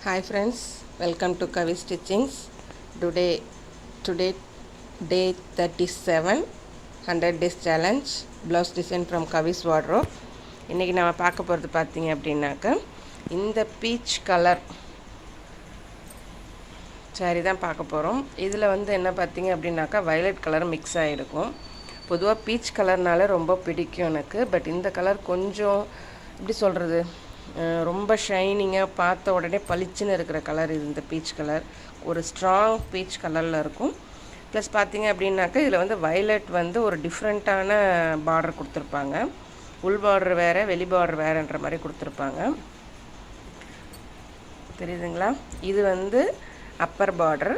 Hi friends, welcome to Kavi Stitchings. Today day 37 100 days challenge blouse design from Kavi's wardrobe. இன்னைக்கு நாம பார்க்க போறது பாத்தீங்க அப்படினாக்க இந்த பீச் கலர் saree தான் பார்க்க போறோம். இதுல வந்து என்ன பாத்தீங்க அப்படினாக்க violet கலர் mix ஆயிருக்கும். பொதுவா பீச் கலர்னால ரொம்ப பிடிக்கும் எனக்கு. பட் இந்த கலர் கொஞ்சம் எப்படி சொல்றது ரொம்ப ஷைனிங்கா பார்த்த உடனே பளிச்சுன்னு இருக்கிற கலர் இது இந்த பீச் கலர் ஒரு ஸ்ட்ராங் பீச் கலர்ல இருக்கும் ப்ளஸ் பாத்தீங்க அப்படினாக்க இதுல வந்து violet வந்து ஒரு டிஃபரண்டான border கொடுத்திருப்பாங்க உள் border வேற வெளி border வேறன்ற மாதிரி கொடுத்திருப்பாங்க தெரியுதுங்களா இது வந்து upper border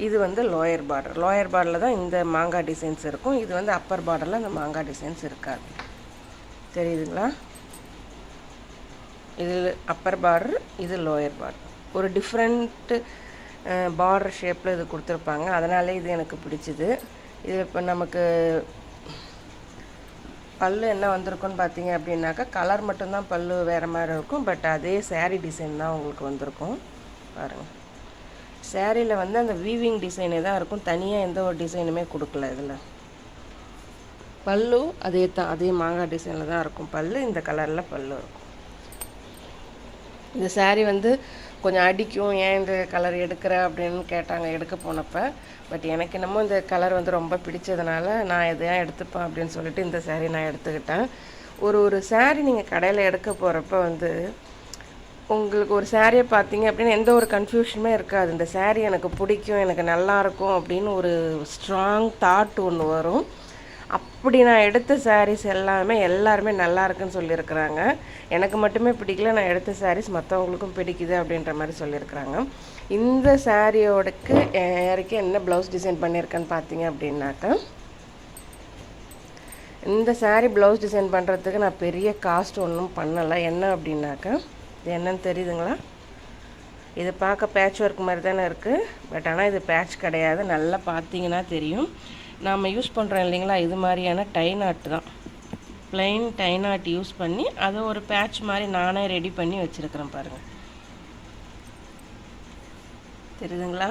இது வந்து lower borderல தான் இந்த மாங்கா டிசைன்ஸ் இருக்கும் இது வந்து upper borderல அந்த மாங்கா டிசைன்ஸ் இருக்காது தெரியுதுங்களா இது upper border இது lower border ஒரு டிஃபரண்ட் border ஷேப்ல இது கொடுத்திருப்பாங்க அதனால இது எனக்கு பிடிச்சது இது இப்ப நமக்கு பல்லு என்ன வந்திருக்குன்னு பாத்தீங்க அப்படினாக்க கலர் மட்டும் தான் பல்லு வேற மாதிரி இருக்கும் பட் அதே saree டிசைன் தான் உங்களுக்கு வந்திருக்கும் பாருங்க சாரீல வந்து அந்த வீவிங் டிசைனே தான் இருக்கும் தனியா எந்த ஒரு டிசைனுமே கொடுக்கல இதுல பல்லு அதே மாங்கா டிசைன்ல தான் இருக்கும் பல்லு இந்த கலர்ல பல்லு இருக்கும் இந்த saree வந்து கொஞ்சம் அடிக்கும் ஏன் இந்த கலர் எடுக்கற அப்படினு கேட்டாங்க எடுக்க போனப்ப பட் எனக்கு என்னமோ இந்த கலர் வந்து ரொம்ப பிடிச்சதனால நான் இதை எடுத்துப்பேன் அப்படினு சொல்லிட்டு இந்த saree நான் எடுத்துக்கிட்டேன் ஒரு saree நீங்க கடையில எடுக்க போறப்ப வந்து உங்களுக்கு ஒரு saree பாத்தீங்க அப்படினா எந்த ஒரு கன்ஃபியூஷனுமே இருக்காது இந்த saree எனக்கு பிடிக்கும் எனக்கு நல்லா இருக்கும் அப்படினு ஒரு ஸ்ட்ராங் தாட் ஒன்னு வரும் அப்படி நான் எடுத்த sarees எல்லாருமே நல்லா இருக்குன்னு சொல்லி இருக்காங்க எனக்கு மட்டுமே பிடிக்கல நான் எடுத்த sarees மத்தவங்களுக்கும் பிடிக்குது அப்படின்ற மாதிரி சொல்லி இருக்காங்க இந்த சாரியோடக்கு யாருக்கு என்ன ப்ளவுஸ் டிசைன் பண்ணிருக்கேன்னு பாத்தீங்க அப்படினாக்க இந்த saree ப்ளவுஸ் டிசைன் பண்றதுக்கு நான் பெரிய காஸ்ட் ஒண்ணும் பண்ணல என்ன அப்படினாக்க இது என்னன்னு தெரியுதுங்களா இது பார்க்க பேட்ச் வர்க் மாதிரி தான இருக்கு பட் ஆனா இது பேட்ச் கிடையாது நல்லா பாத்தீங்கன்னா தெரியும் நாம யூஸ் பண்றோம் இல்லீங்களா இது மாதிரியான டை நாட் தான் plain டை நாட் யூஸ் பண்ணி அத ஒரு பேட்ச் மாதிரி நானே ரெடி பண்ணி வச்சிருக்கேன் பாருங்க தெரியுதுங்களா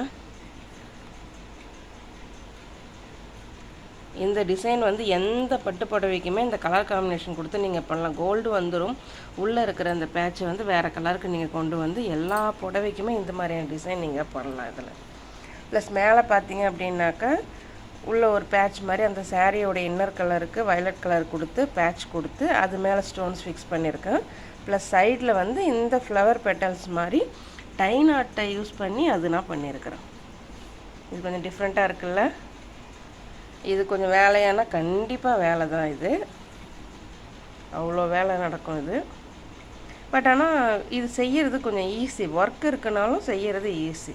இந்த டிசைன் வந்து எந்த பட்டு புடவைக்குமே இந்த கலர் காம்பினேஷன் கொடுத்து நீங்க பண்ணலாம் கோல்ட் வந்துரும் உள்ள இருக்கிற அந்த பேட்ச் வந்து வேற கலருக்கு நீங்க கொண்டு வந்து எல்லா புடவைக்குமே இந்த மாதிரியான டிசைன் நீங்க பண்ணலாம் இதுல ப்ளஸ் மேலே பாத்தீங்க அப்படினாக்க உள்ள ஒரு பேட்ச் மாதிரி அந்த சாரியோட இன்னர் கலருக்கு violet கலர் கொடுத்து பேட்ச் கொடுத்து அது மேல ஸ்டோன்ஸ் ஃபிக்ஸ் பண்ணிருக்கேன் ப்ளஸ் சைடுல வந்து இந்த ஃப்ளவர் பெட்டல்ஸ் மாதிரி டை நாட்டை யூஸ் பண்ணி அது நான் பண்ணிருக்கேன் இது கொஞ்சம் டிஃபரண்டா இருக்குல்ல இது கொஞ்சம் வேலையானா கண்டிப்பா வேலை தான் இது அவ்ளோ வேலை நடக்கும் இது பட் ஆனா இது செய்யிறது கொஞ்சம் ஈஸி வர்க் இருக்கனாலும் செய்யிறது ஈஸி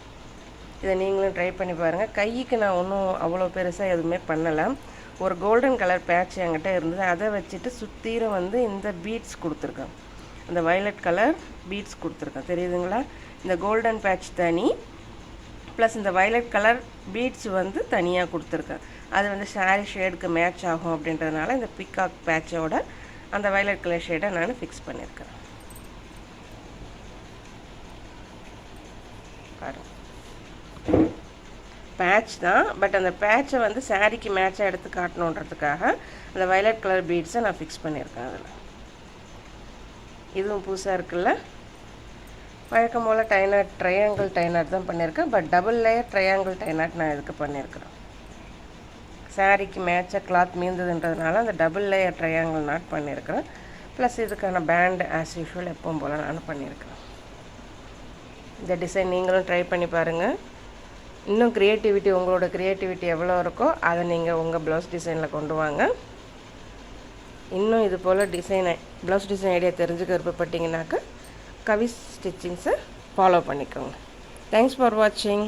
இத நீங்களும் ட்ரை பண்ணி பாருங்க கைக்கு நான் ஒண்ணும் அவ்ளோ பெருசா எதுமே பண்ணல ஒரு கோல்டன் கலர் பேட்ச் என்கிட்ட இருந்தது அத வச்சிட்டு சுத்தீர வந்து இந்த பீட்ஸ் கொடுத்திருக்கேன் அந்த violet கலர் பீட்ஸ் கொடுத்திருக்கேன் தெரியுதுங்களா இந்த கோல்டன் பேட்ச் தனி ப்ளஸ் இந்த violet கலர் பீட்ஸ் வந்து தனியா கொடுத்திருக்கேன் அது வந்து saree ஷேட்க்கு மேட்ச் ஆகும் அப்படின்றதனால இந்த பீகாக் பேட்சோட அந்த violet கலர் ஷேடை நான் ஃபிக்ஸ் பண்ணிருக்கேன் பாருங்க பேட்ச் தான் பட் அந்த பேட்சை வந்து சாரிக்கு மேட்சா எடுத்து காட்டணும்ன்றதுக்காக அந்த violet கலர் பீட்ஸை நான் ஃபிக்ஸ் பண்ணிருக்கேன் அதுல இதுவும் புதுசா இருக்குல்ல வழக்கம் போல tie knot triangle tie knot தான் பண்ணிருக்கேன் but double layer triangle tie knot நான் இதுக்கு பண்ணிருக்கேன் சாரிக்கு மேட்சா கிளாத் மீந்ததுன்றதனால அந்த டபுள் லேயர் ட்ரையாங்கிள் நாட் பண்ணிருக்கேன் ப்ளஸ் இதுக்கான பேண்ட் as usual எப்பவும் போல நான் பண்ணிருக்கேன் இந்த டிசைன் நீங்களும் ட்ரை பண்ணி பாருங்க இன்னும் கிரியேட்டிவிட்டி உங்களோட கிரியேட்டிவிட்டி எவ்வளவு இருக்கோ அத நீங்க உங்க ப்ளவுஸ் டிசைன்ல கொண்டு வாங்க இன்னும் இது போல டிசைன் ப்ளவுஸ் டிசைன் ஐடியா தெரிஞ்சுக்க விருப்பப்பட்டீங்கனாக்க கவி ஸ்டிச்சிங்ஸ் ஃபாலோ பண்ணிக்கோங்க Thanks for watching.